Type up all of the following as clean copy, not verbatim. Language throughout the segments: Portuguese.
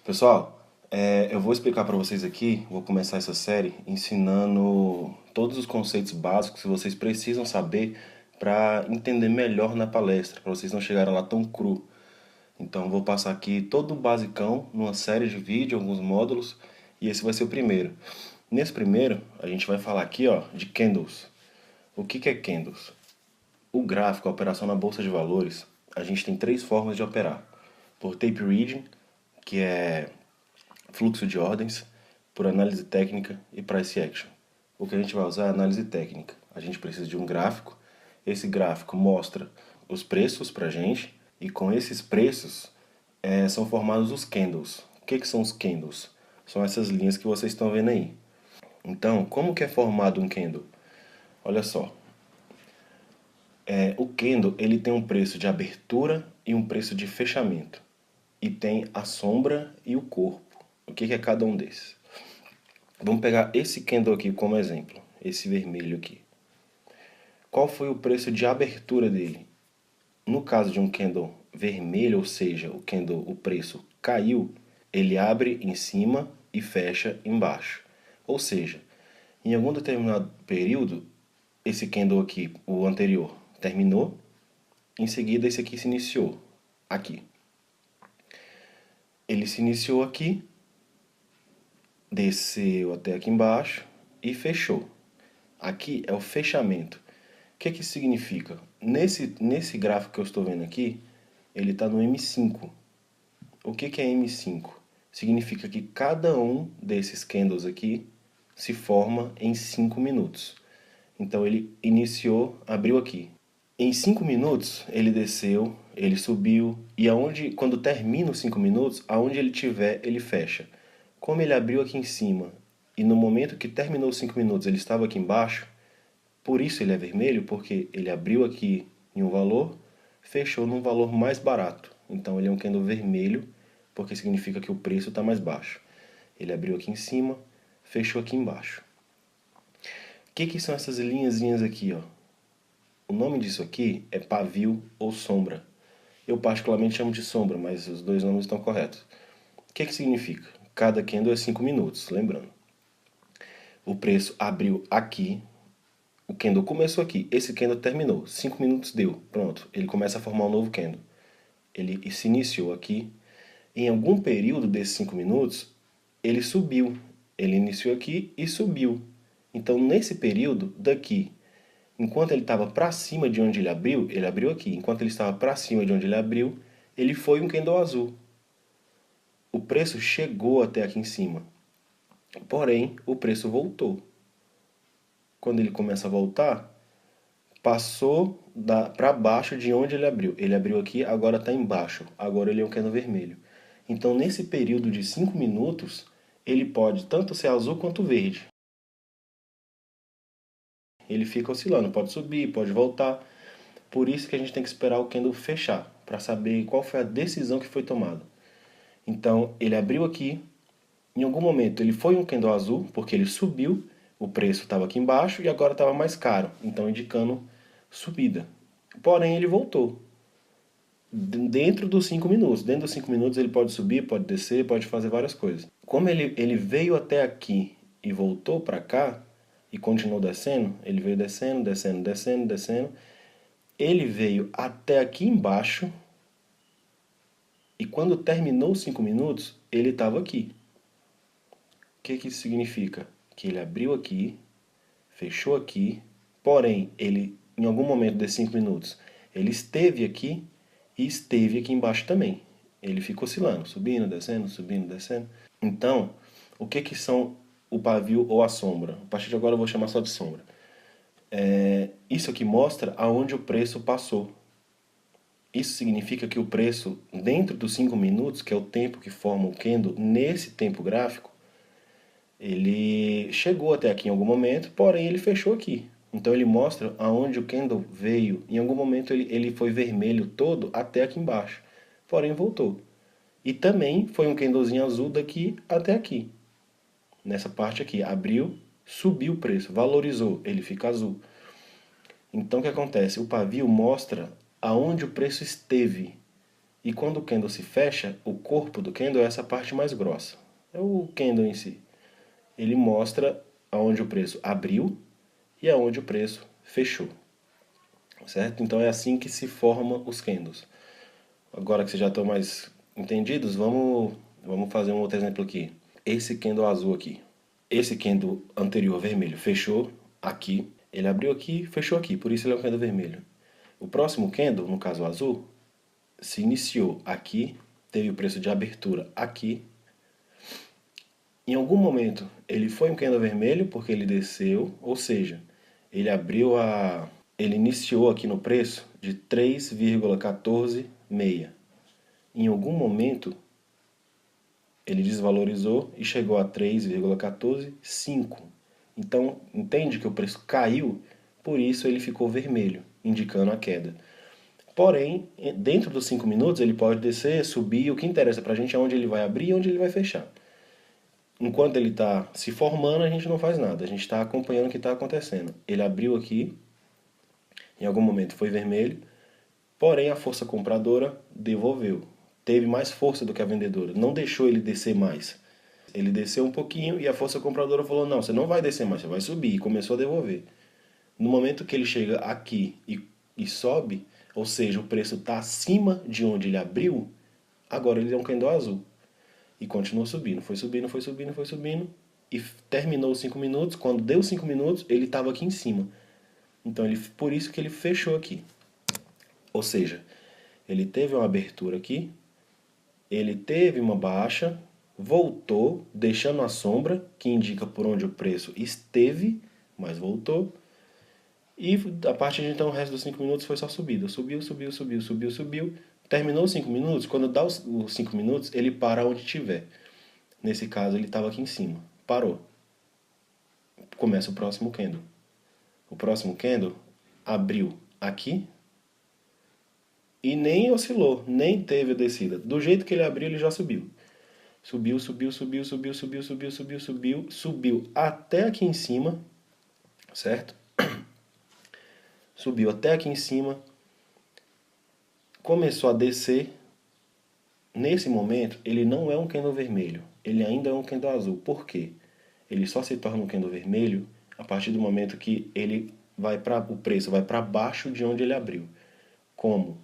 Pessoal, eu vou explicar para vocês aqui, vou começar essa série ensinando todos os conceitos básicos que vocês precisam saber para entender melhor na palestra, para vocês não chegarem lá tão cru. Então, vou passar aqui todo o basicão numa série de vídeos, alguns módulos, e esse vai ser o primeiro. Nesse primeiro, a gente vai falar aqui, ó, de candles. O que é candles? O gráfico, a operação na bolsa de valores, a gente tem três formas de operar. Por tape reading, que é fluxo de ordens, por análise técnica e price action. O que a gente vai usar é análise técnica. A gente precisa de um gráfico. Esse gráfico mostra os preços para a gente e com esses preços são formados os candles. O que são os candles? São essas linhas que vocês estão vendo aí. Então, como que é formado um candle? Olha só, o candle ele tem um preço de abertura e um preço de fechamento. E tem a sombra e o corpo. O que é cada um desses? Vamos pegar esse candle aqui como exemplo, esse vermelho aqui. Qual foi o preço de abertura dele? No caso de um candle vermelho, ou seja, o preço caiu, ele abre em cima e fecha embaixo. Ou seja, em algum determinado período, esse candle aqui, o anterior, terminou, em seguida esse aqui se iniciou, aqui. Ele se iniciou aqui, desceu até aqui embaixo e fechou. Aqui é o fechamento. O que isso significa? Nesse gráfico que eu estou vendo aqui, ele está no M5. O que é M5? Significa que cada um desses candles aqui se forma em 5 minutos. Então ele iniciou, abriu aqui. Em 5 minutos ele desceu, ele subiu e quando termina os 5 minutos, aonde ele tiver, ele fecha. Como ele abriu aqui em cima e no momento que terminou os 5 minutos ele estava aqui embaixo, por isso ele é vermelho, porque ele abriu aqui em um valor, fechou num valor mais barato. Então ele é um candle vermelho, porque significa que o preço está mais baixo. Ele abriu aqui em cima, fechou aqui embaixo. O que são essas linhazinhas aqui, ó? O nome disso aqui é pavio ou sombra. Eu particularmente chamo de sombra, mas os dois nomes estão corretos. O que significa? Cada candle é 5 minutos, lembrando. O preço abriu aqui, o candle começou aqui, esse candle terminou, 5 minutos deu, pronto, ele começa a formar um novo candle. Ele se iniciou aqui, em algum período desses 5 minutos, ele subiu, ele iniciou aqui e subiu. Então, nesse período daqui, enquanto ele estava para cima de onde ele abriu aqui, enquanto ele estava para cima de onde ele abriu, ele foi um candle azul. O preço chegou até aqui em cima, porém, o preço voltou. Quando ele começa a voltar, passou para baixo de onde ele abriu. Ele abriu aqui, agora está embaixo. Agora ele é um candle vermelho. Então, nesse período de 5 minutos, ele pode tanto ser azul quanto verde. Ele fica oscilando, pode subir, pode voltar. Por isso que a gente tem que esperar o candle fechar, para saber qual foi a decisão que foi tomada. Então, ele abriu aqui, em algum momento ele foi um candle azul, porque ele subiu, o preço estava aqui embaixo e agora estava mais caro, então indicando subida. Porém, ele voltou. Dentro dos 5 minutos. Dentro dos 5 minutos ele pode subir, pode descer, pode fazer várias coisas. Como ele veio até aqui e voltou para cá, e continuou descendo, ele veio descendo, descendo, descendo, descendo. Ele veio até aqui embaixo, e quando terminou os 5 minutos, ele estava aqui. O que isso significa? Que ele abriu aqui, fechou aqui, porém, ele, em algum momento desses 5 minutos, ele esteve aqui e esteve aqui embaixo também. Ele fica oscilando, subindo, descendo, subindo, descendo. Então, o que são o pavio ou a sombra? A partir de agora eu vou chamar só de sombra. Isso aqui mostra aonde o preço passou. Isso significa que o preço, dentro dos 5 minutos, que é o tempo que forma o candle, nesse tempo gráfico, ele chegou até aqui em algum momento, porém ele fechou aqui. Então ele mostra aonde o candle veio. Em algum momento ele foi vermelho todo até aqui embaixo, porém voltou. E também foi um candlezinho azul daqui até aqui. Nessa parte aqui, abriu, subiu o preço, valorizou, ele fica azul. Então o que acontece? O pavio mostra aonde o preço esteve. E quando o candle se fecha, o corpo do candle é essa parte mais grossa. É o candle em si. Ele mostra aonde o preço abriu e aonde o preço fechou. Certo? Então é assim que se formam os candles. Agora que vocês já estão mais entendidos, vamos fazer um outro exemplo aqui. Esse candle azul aqui. Esse candle anterior vermelho fechou aqui. Ele abriu aqui, fechou aqui. Por isso ele é um candle vermelho. O próximo candle, no caso azul, se iniciou aqui, teve o preço de abertura aqui. Em algum momento ele foi um candle vermelho porque ele desceu, ou seja, ele ele iniciou aqui no preço de 3,146. Em algum momento ele desvalorizou e chegou a 3,145. Então, entende que o preço caiu, por isso ele ficou vermelho, indicando a queda. Porém, dentro dos 5 minutos ele pode descer, subir, o que interessa pra gente é onde ele vai abrir e onde ele vai fechar. Enquanto ele está se formando, a gente não faz nada, a gente está acompanhando o que está acontecendo. Ele abriu aqui, em algum momento foi vermelho, porém a força compradora devolveu. Teve mais força do que a vendedora, não deixou ele descer mais. Ele desceu um pouquinho e a força compradora falou, não, você não vai descer mais, você vai subir, e começou a devolver. No momento que ele chega aqui e sobe, ou seja, o preço está acima de onde ele abriu, agora ele é um candle azul. E continuou subindo, foi subindo, foi subindo, foi subindo. E terminou os 5 minutos. Quando deu 5 minutos, ele estava aqui em cima. Então, por isso que ele fechou aqui. Ou seja, ele teve uma abertura aqui, ele teve uma baixa, voltou, deixando a sombra, que indica por onde o preço esteve, mas voltou. E a partir de então, o resto dos 5 minutos foi só subida. Subiu, subiu, subiu, subiu, subiu. Terminou os 5 minutos, quando dá os 5 minutos, ele para onde tiver. Nesse caso, ele estava aqui em cima. Parou. Começa o próximo candle. O próximo candle abriu aqui e nem oscilou, nem teve a descida. Do jeito que ele abriu, ele já subiu. Subiu, subiu, subiu, subiu, subiu, subiu, subiu, subiu, subiu até aqui em cima, certo? Subiu até aqui em cima, começou a descer. Nesse momento, ele não é um candle vermelho, ele ainda é um candle azul. Por quê? Ele só se torna um candle vermelho a partir do momento que o preço vai para baixo de onde ele abriu. Como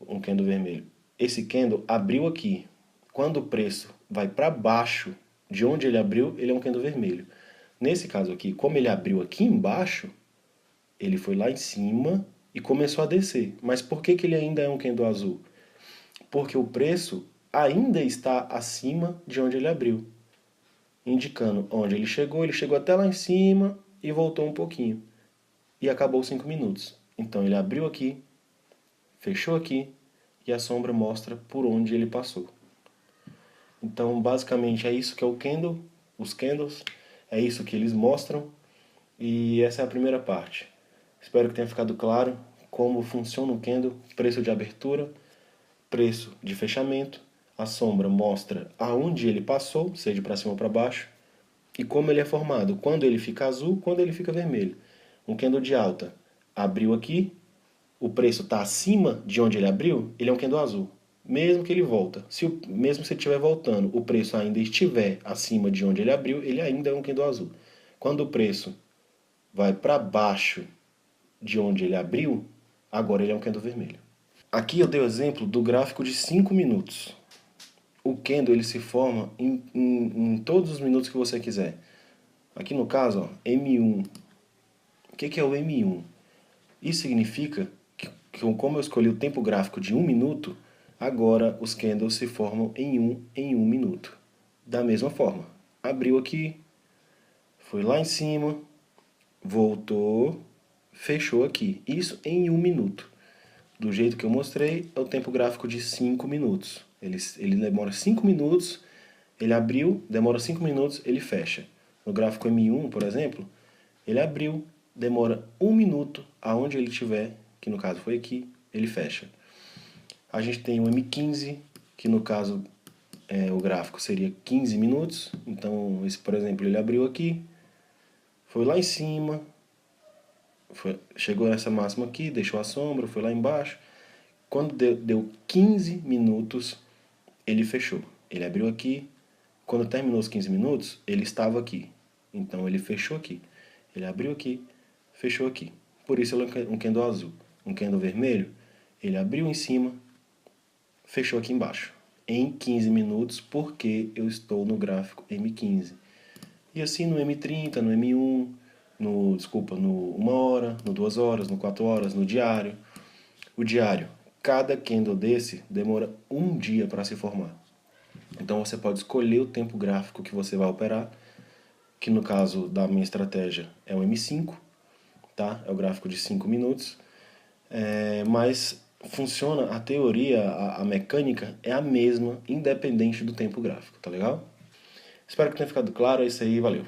um candle vermelho? Esse candle abriu aqui. Quando o preço vai para baixo de onde ele abriu, ele é um candle vermelho. Nesse caso aqui, como ele abriu aqui embaixo, ele foi lá em cima e começou a descer. Mas por que ele ainda é um candle azul? Porque o preço ainda está acima de onde ele abriu, indicando onde ele chegou até lá em cima e voltou um pouquinho. E acabou os 5 minutos. Então ele abriu aqui, fechou aqui e a sombra mostra por onde ele passou. Então basicamente é isso que é o candle, os candles, é isso que eles mostram e essa é a primeira parte. Espero que tenha ficado claro como funciona o candle, preço de abertura, preço de fechamento, a sombra mostra aonde ele passou, seja para cima ou para baixo, e como ele é formado, quando ele fica azul, quando ele fica vermelho. Um candle de alta abriu aqui, o preço está acima de onde ele abriu, ele é um candle azul. Mesmo que ele volta, mesmo se ele estiver voltando, o preço ainda estiver acima de onde ele abriu, ele ainda é um candle azul. Quando o preço vai para baixo de onde ele abriu, agora ele é um candle vermelho. Aqui eu dei o exemplo do gráfico de 5 minutos. O candle ele se forma em todos os minutos que você quiser. Aqui no caso, ó, M1. O que é o M1? Isso significa que, como eu escolhi o tempo gráfico de 1 minuto, agora os candles se formam em um minuto. Da mesma forma, abriu aqui, foi lá em cima, voltou, fechou aqui. Isso em 1 minuto. Do jeito que eu mostrei, é o tempo gráfico de 5 minutos. Ele demora 5 minutos, ele abriu, demora 5 minutos, ele fecha. No gráfico M1, por exemplo, ele abriu, demora 1 minuto, aonde ele estiver, que no caso foi aqui, ele fecha. A gente tem o M15, que no caso o gráfico seria 15 minutos. Então, esse, por exemplo, ele abriu aqui, foi lá em cima, chegou nessa máxima aqui, deixou a sombra, foi lá embaixo, Quando deu 15 minutos, ele fechou. Ele abriu aqui. Quando terminou os 15 minutos, ele estava aqui. Então ele fechou aqui. Ele abriu aqui, fechou aqui. Por isso ele é um candle azul. Um candle vermelho, ele abriu em cima, fechou aqui embaixo. Em 15 minutos, porque eu estou no gráfico M15. E assim no M30, no M1, no 1 hora, no 2 horas, no 4 horas, no diário. O diário, cada candle desse demora um dia para se formar. Então você pode escolher o tempo gráfico que você vai operar, que no caso da minha estratégia é o M5, tá? É o gráfico de 5 minutos. Mas funciona, a teoria, a mecânica é a mesma, independente do tempo gráfico, tá legal? Espero que tenha ficado claro, é isso aí, valeu.